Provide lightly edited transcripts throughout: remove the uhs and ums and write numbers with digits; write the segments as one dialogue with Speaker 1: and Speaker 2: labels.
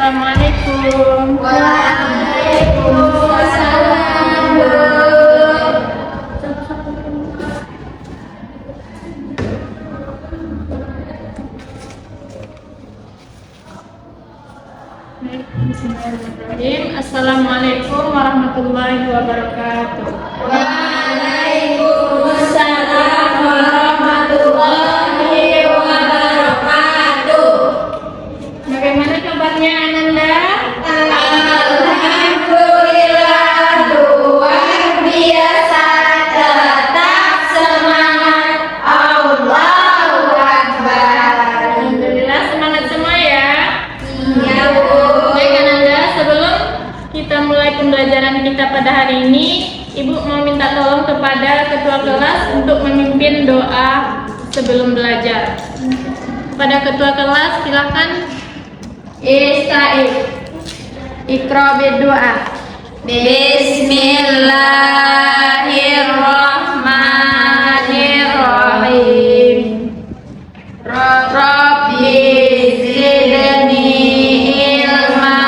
Speaker 1: Assalamualaikum.
Speaker 2: Waalaikumsalam.
Speaker 1: Bismillahirrahmanirrahim. Assalamualaikum warahmatullahi wabarakatuh.
Speaker 2: Waalaikumsalam warahmatullahi wabarakatuh.
Speaker 1: Bagaimana kabarnya Ananda?
Speaker 2: Alhamdulillah, luar biasa, tetap semangat. Allahu Akbar.
Speaker 1: Alhamdulillah semangat semua ya.
Speaker 2: Iya, Bu.
Speaker 1: Baik Ananda, sebelum kita mulai pembelajaran kita pada hari ini, Ibu mau minta tolong kepada ketua kelas untuk memimpin doa sebelum belajar. Pada ketua kelas silakan.
Speaker 2: Ista'id.
Speaker 1: Iqra berdoa.
Speaker 2: Bismillahirrahmanirrahim. Rabbi zidni ilma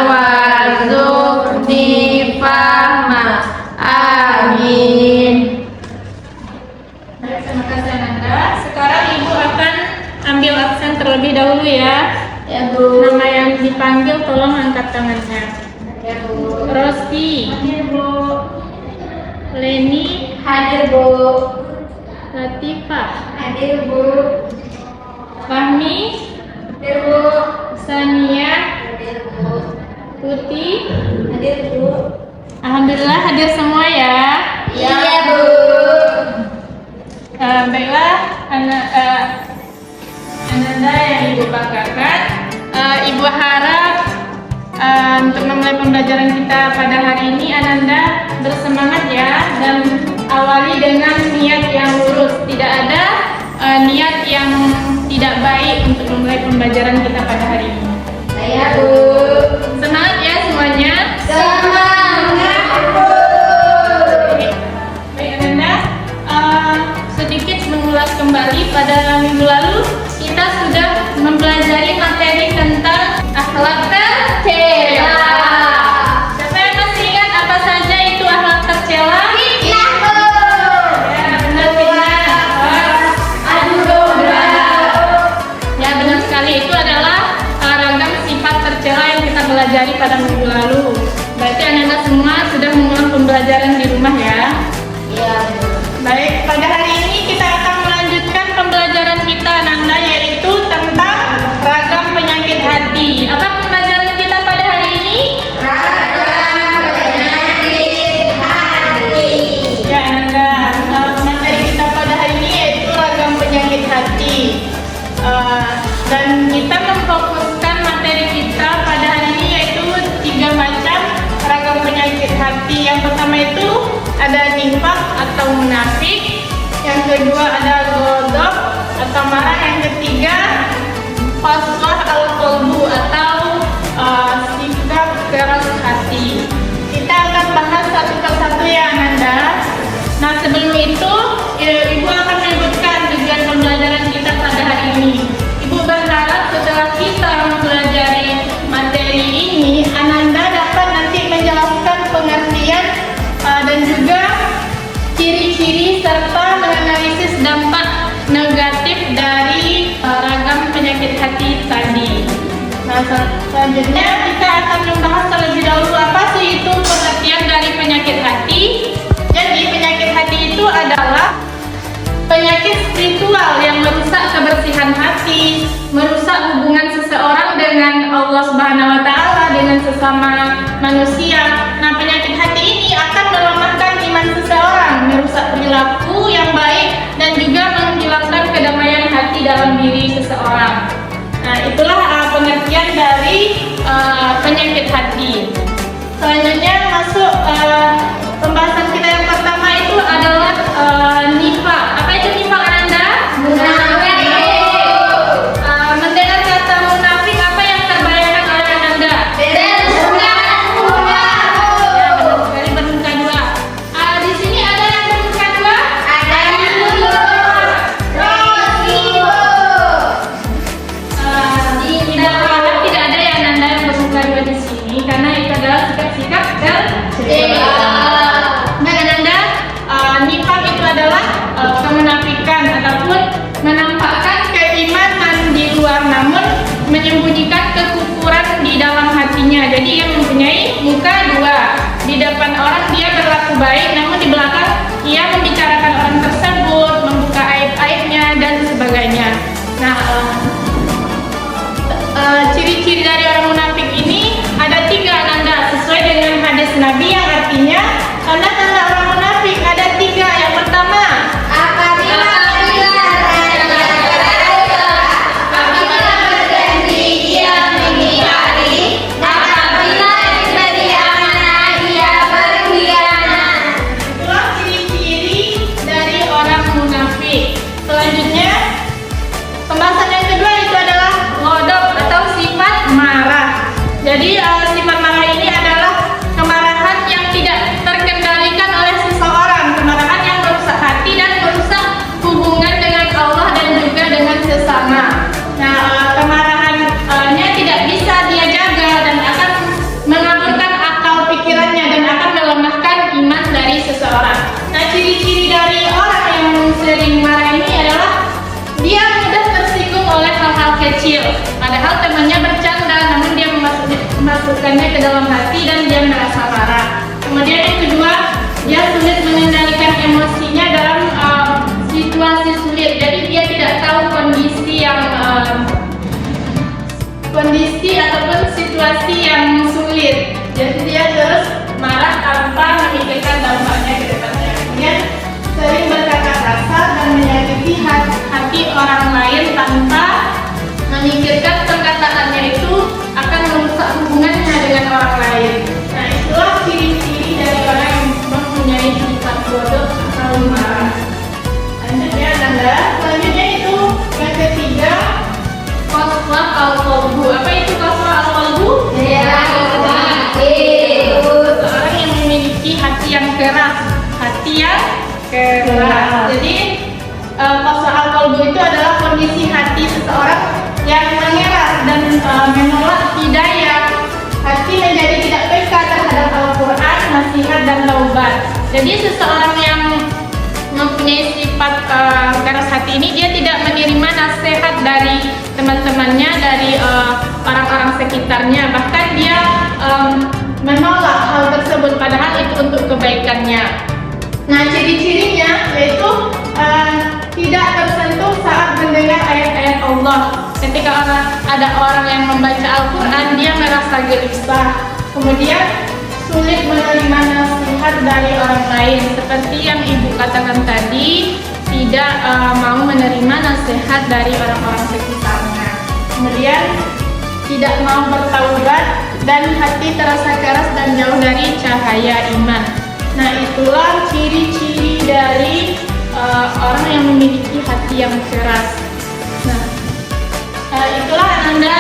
Speaker 2: warzuqni fahma. Amin.
Speaker 1: Baik, terima kasih Ananda. Sekarang Ibu akan ambil absen terlebih dahulu ya.
Speaker 2: Ya, Bu.
Speaker 1: Nama yang dipanggil tolong angkat tangannya.
Speaker 2: Ya, Bu.
Speaker 1: Rosti,
Speaker 2: Hadir, Bu.
Speaker 1: Leni,
Speaker 2: Hadir, Bu.
Speaker 1: Latifah,
Speaker 2: Hadir, Bu.
Speaker 1: Fahmi,
Speaker 2: Hadir, Bu.
Speaker 1: Sania,
Speaker 2: Hadir, Bu.
Speaker 1: Tuti.
Speaker 2: Hadir, Bu.
Speaker 1: Alhamdulillah hadir semua ya.
Speaker 2: Iya, Bu.
Speaker 1: Baiklah, Ananda yang Ibu banggakan. Ibu harap untuk memulai pembelajaran kita pada hari ini Ananda bersemangat ya, dan awali dengan niat yang lurus. Tidak ada niat yang tidak baik untuk memulai pembelajaran kita pada hari ini.
Speaker 2: Saya, Bu.
Speaker 1: Semangat ya semuanya.
Speaker 2: Semangat, Bu.
Speaker 1: Baik Ananda, sedikit mengulas kembali pada minggu lalu kita sudah mempelajari materi tentang akhlak tercela. Siapa yang masih ingat apa saja itu akhlak tercela?
Speaker 2: Fitnah, Bu.
Speaker 1: Ya benar fitnah.
Speaker 2: Adu domba.
Speaker 1: Ya benar sekali, itu adalah ragam sifat tercela yang kita pelajari pada minggu lalu. Berarti Ananda semua sudah mengulang pembelajaran di rumah ya.
Speaker 2: Iya, Bu.
Speaker 1: Baik, pada hari ini kita akan melanjutkan pembelajaran kita Nanda, yaitu tentang ragam penyakit hati. Apa pembelajaran kita pada hari ini?
Speaker 2: Ragam penyakit hati.
Speaker 1: Ya Nanda, materi kita pada hari ini yaitu ragam penyakit hati. Dan kita memfokuskan materi kita pada hari ini yaitu 3 macam ragam penyakit hati. Yang pertama itu ada nifaq atau munafik, yang kedua ada ghadab atau marah, yang ketiga qaswah al-qalbu atau sikap keras hati. Kita akan bahas satu persatu ya Ananda. Nah sebelum itu Ibu akan menyebutkan tujuan pembelajaran kita pada hari ini. Ibu berharap setelah kita mempelajari materi ini Ananda dapat nanti menjelaskan pengertian dan juga ciri-ciri serta menganalisis dampak negatif dari ragam penyakit hati tadi. Nah, selanjutnya kita akan membahas terlebih dahulu apa sih itu pengertian dari penyakit hati. Jadi penyakit hati itu adalah penyakit spiritual yang merusak kebersihan hati, merusak hubungan seseorang dengan Allah Subhanahu wa taala, dengan sesama manusia. Nah, penyakit hati ini akan melemahkan iman seseorang, merusak perilaku yang baik dan juga menghilangkan kedamaian hati dalam diri seseorang. Nah, itulah pengertian dari penyakit hati. Selanjutnya masuk pembahasan kita yang pertama itu adalah nifaq. Apa itu nifaq Ananda?
Speaker 2: Munafik.
Speaker 1: Mendengar kata munafik, apa yang terbayangkan oleh Ananda?
Speaker 2: Bermuka dua.
Speaker 1: Ya, benar sekali, bermuka dua. Di sini ada yang bermuka dua?
Speaker 2: Ada dulu. Rosi, Bu.
Speaker 1: Di dalam tidak ada ya Ananda yang bermuka baik, namun di belakang ia membicarakan orang tersebut, membuka aib-aibnya dan sebagainya. Nah, ciri-ciri dari orang munafik ini ada 3 Ananda, sesuai dengan hadis Nabi yang artinya tanda-tanda orang munafik ada 3. Yang pertama,
Speaker 2: Apabila berjanji dia mengingkari, apabila diberi amanah dia berkhianat.
Speaker 1: itulah ciri-ciri dari orang munafik. Selanjutnya, pembahasan yang kedua itu adalah ghadab atau sifat marah. Jadi sifat marah ini adalah kemarahan yang tidak terkendalikan oleh seseorang, kemarahan yang merusak hati dan merusak hubungan dengan Allah dan juga dengan sesama. Nah, kemarahannya tidak bisa dia jaga dan akan mengaburkan akal pikirannya dan akan melemahkan iman dari seseorang. Nah, ciri-ciri dari orang yang sering marah ini adalah dia mudah tersinggung oleh hal-hal kecil. Padahal temannya bercanda, namun dia memasukkannya ke dalam hati dan dia merasa marah. Kemudian yang kedua, dia sulit mengendalikan emosinya dalam situasi sulit. Jadi dia tidak tahu kondisi ataupun situasi yang sulit. Jadi dia terus marah tanpa memikirkan dampaknya ke depannya. Kemudian sering berkata kasar dan menyakiti hati orang lain tanpa memikirkan perkataannya itu akan merusak hubungannya dengan orang lain. Nah, itulah ciri-ciri dari orang yang mempunyai sifat bodoh atau marah. Lanjutnya adalah selanjutnya itu yang ketiga, qaswa al-qalbu. Apa itu qaswa al-qalbu? Seorang yang memiliki hati yang keras. Jadi qaswa al-qalbu itu adalah kondisi hati seseorang yang mengeras dan menolak hidayah. Hati menjadi tidak peka terhadap Al-Quran, nasihat dan taubat. Jadi seseorang yang mempunyai sifat keras hati ini, dia tidak menerima nasihat dari teman-temannya, dari orang-orang sekitarnya. Bahkan dia menolak hal tersebut padahal itu untuk kebaikannya. Nah, ciri-cirinya yaitu tidak tersentuh saat mendengar ayat-ayat Allah. Ketika ada orang yang membaca Al-Quran, dia merasa gelisah. Kemudian sulit menerima nasihat dari orang lain. Seperti yang ibu katakan tadi, tidak mau menerima nasihat dari orang-orang sekitarnya. Kemudian tidak mau bertaubat dan hati terasa keras dan jauh dari cahaya iman. Nah, itulah ciri-ciri dari orang yang memiliki hati yang keras. Nah, itulah Ananda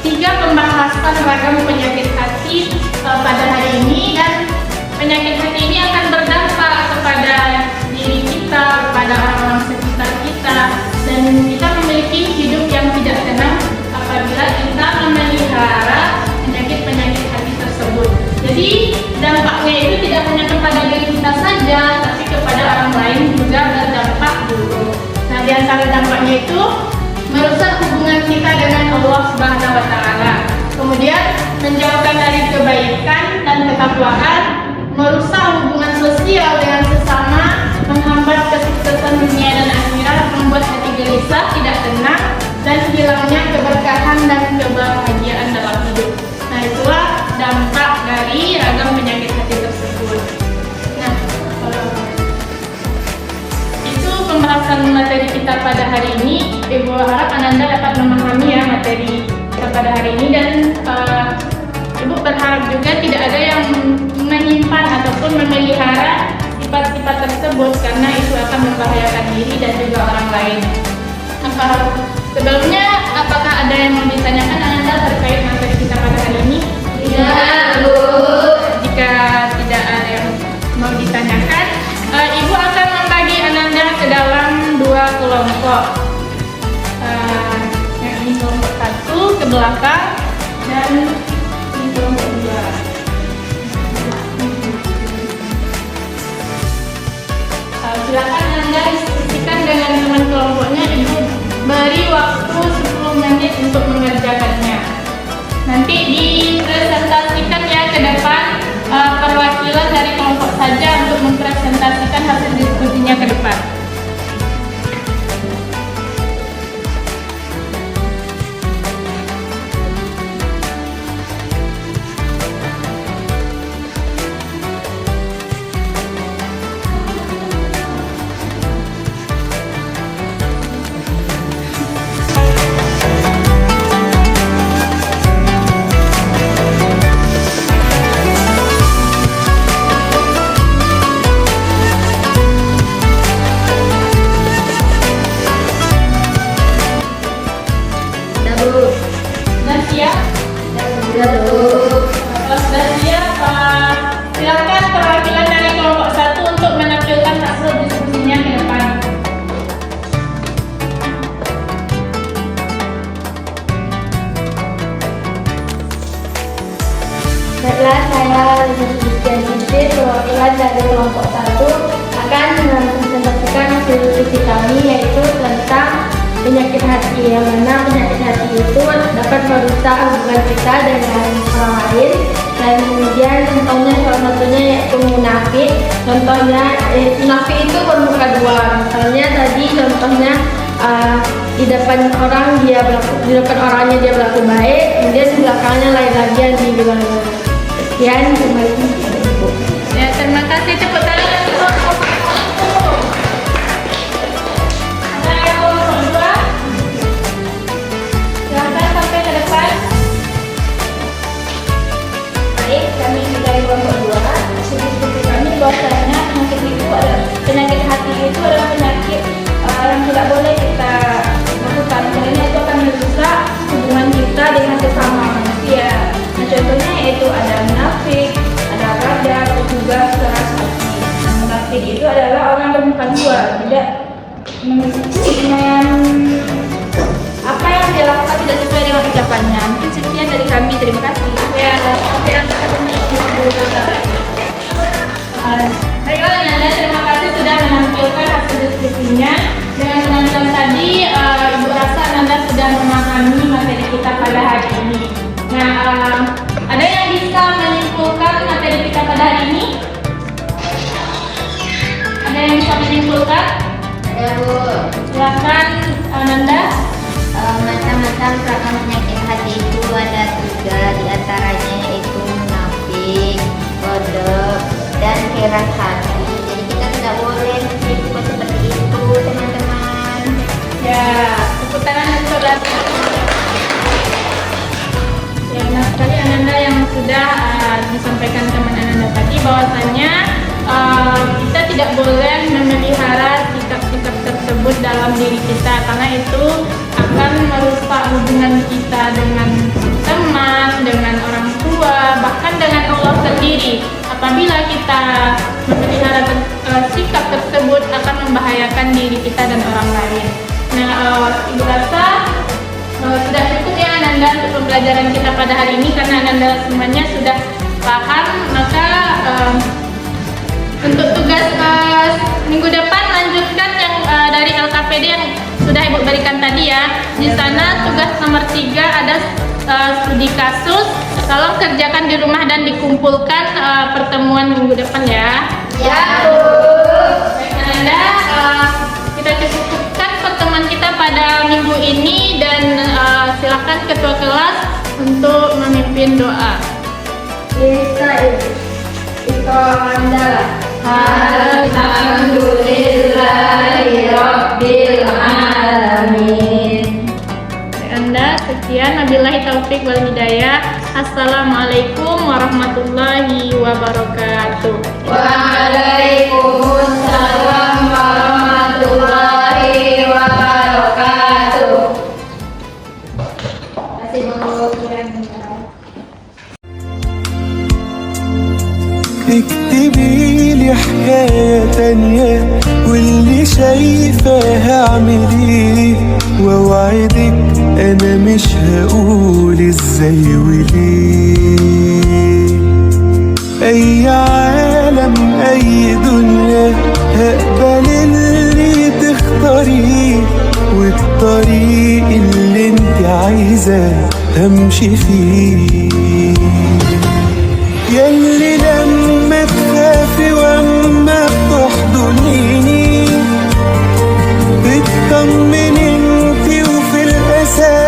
Speaker 1: 3 pembahasan ragam penyakit hati pada hari ini, dan penyakit hati ini akan berdampak kepada diri kita, kepada orang-orang sekitar kita, dan kita memiliki hidup yang tidak tenang apabila kita memelihara penyakit-penyakit hati tersebut. Jadi dampaknya itu tidak hanya kepada diri kita saja, tapi kepada orang lain juga berdampak buruk. Nah, di antara dampaknya itu merusak hubungan kita dengan Allah Subhanahu wa Ta'ala. Kemudian menjauhkan dari kebaikan dan ketakwaan, merusak hubungan sosial dengan sesama, menghambat kesuksesan dunia dan akhirat, membuat hati gelisah, tidak tenang, dan hilangnya keberkahan dan kebahagiaan dalam hidup. Nah, itulah dampak dari ragam penyakit hati tersebut. Nah, itu pembahasan materi kita pada hari ini. Ibu harap Ananda dapat memahami ya materi kita pada hari ini, dan Ibu berharap juga tidak ada yang menyimpan ataupun memelihara sifat-sifat tersebut, karena itu akan membahayakan diri dan juga orang lain. Sebelumnya, apakah ada yang mau ditanyakan Ananda terkait materi kita pada hari ini?
Speaker 2: Tidak, Bu.
Speaker 1: Jika tidak ada yang mau ditanyakan, Ibu akan membagi Ananda ke dalam 2 kelompok. Yang ini kelompok 1 ke belakang, dan ini kelompok 2. Silakan Anda diskusikan dengan teman kelompoknya. Ibu beri waktu 10 menit untuk mengerjakannya. Nanti dipresentasikan ya ke depan perwakilan dari kelompok 1 saja untuk mempresentasikan hasil diskusinya ke depan. Sudah siap? Kalau sudah siap, silakan perwakilan dari kelompok 1 untuk menampilkan hasil diskusinya ke depan.
Speaker 2: Setelah saya diskusikan perwakilan dari kelompok 1 akan mempresentasikan hasil diskusi kami, yaitu tentang penyakit hati, yang mana penyakit hati itu dapat merusak hubungan kita dengan orang lain. Dan kemudian contohnya, salah satunya yaitu munafik. Contohnya munafik itu bermuka dua. Misalnya tadi contohnya di depan orang di depan orangnya dia berlaku baik, kemudian di belakangnya lain lagi yang dibilang. Sekian, terima kasih.
Speaker 1: Ya, terima kasih. Tepuk tangan untuk kelompok 1. Ada yang kelompok 2? Silakan sampai ke depan.
Speaker 2: Baik, kami dari kelompok 2.
Speaker 1: Diskusi kami bahwasanya penyakit hati itu adalah penyakit yang tidak boleh kita lakukan, karena itu akan merusak hubungan kita dengan sesama manusia. Nah, contohnya yaitu ada munafik, ada radar, dan juga keras hati. Nah, munafik itu adalah orang bermuka dua, tidak dengan apa yang dia lakukan tidak sesuai dengan ucapannya. Mungkin sekian dari kami, terima kasih. Ya, baiklah Nanda, terima kasih sudah menampilkan hasil diskusinya. Dengan penampilan tadi, Ibu rasa Nanda sudah memahami materi kita pada hari ini. Nah, ada yang bisa menyimpulkan materi kita pada hari ini? Ada yang bisa menyimpulkan?
Speaker 2: Ada, Bu.
Speaker 1: Silakan Nanda.
Speaker 2: Macam-macam ragam penyakit hati itu ada 3, diantaranya yaitu munafik, kodok, dan keras hati. Jadi kita tidak boleh bersikap seperti itu, teman-teman.
Speaker 1: Ya, tepuk tangan untuk Nanda. Ya, benar sekali Ananda yang sudah disampaikan teman Ananda tadi, bahwasanya kita tidak boleh memelihara sikap-sikap tersebut dalam diri kita, karena itu akan merusak hubungan kita dengan teman, dengan orang tua, bahkan dengan Allah sendiri. Apabila kita memelihara sikap tersebut akan membahayakan diri kita dan orang lain. Nah, Ibu rasa sudah cukup ya Ananda untuk pembelajaran kita pada hari ini, karena Ananda semuanya sudah paham. Maka untuk tugas minggu depan lanjutkan yang dari LKPD yang sudah Ibu berikan tadi ya. Di sana tugas nomor 3 ada studi kasus. Tolong kerjakan di rumah dan dikumpulkan pertemuan minggu depan ya.
Speaker 2: Ya, Bu.
Speaker 1: Baik Ananda, kita cukupkan pertemuan kita pada minggu ini, dan silakan ketua kelas untuk memimpin doa.
Speaker 2: Itu adalah Alhamdulillahirabbil alamin.
Speaker 1: Anda sekian, wabillahi taufik wal hidayah. Assalamualaikum warahmatullahi wabarakatuh.
Speaker 2: Waalaikumsalam warahmatullahi wabarakatuh. Terima kasih, Bu.
Speaker 3: اكتبي لي حكاية تانية واللي شايفة هعمل واوعدك انا مش هقول ازاي وليه. اي عالم اي دنيا هقبل اللي تختاريه، والطريق اللي انت عايزة همشي فيه. ياللي لما تخافي اطمن انتي وفي الاساس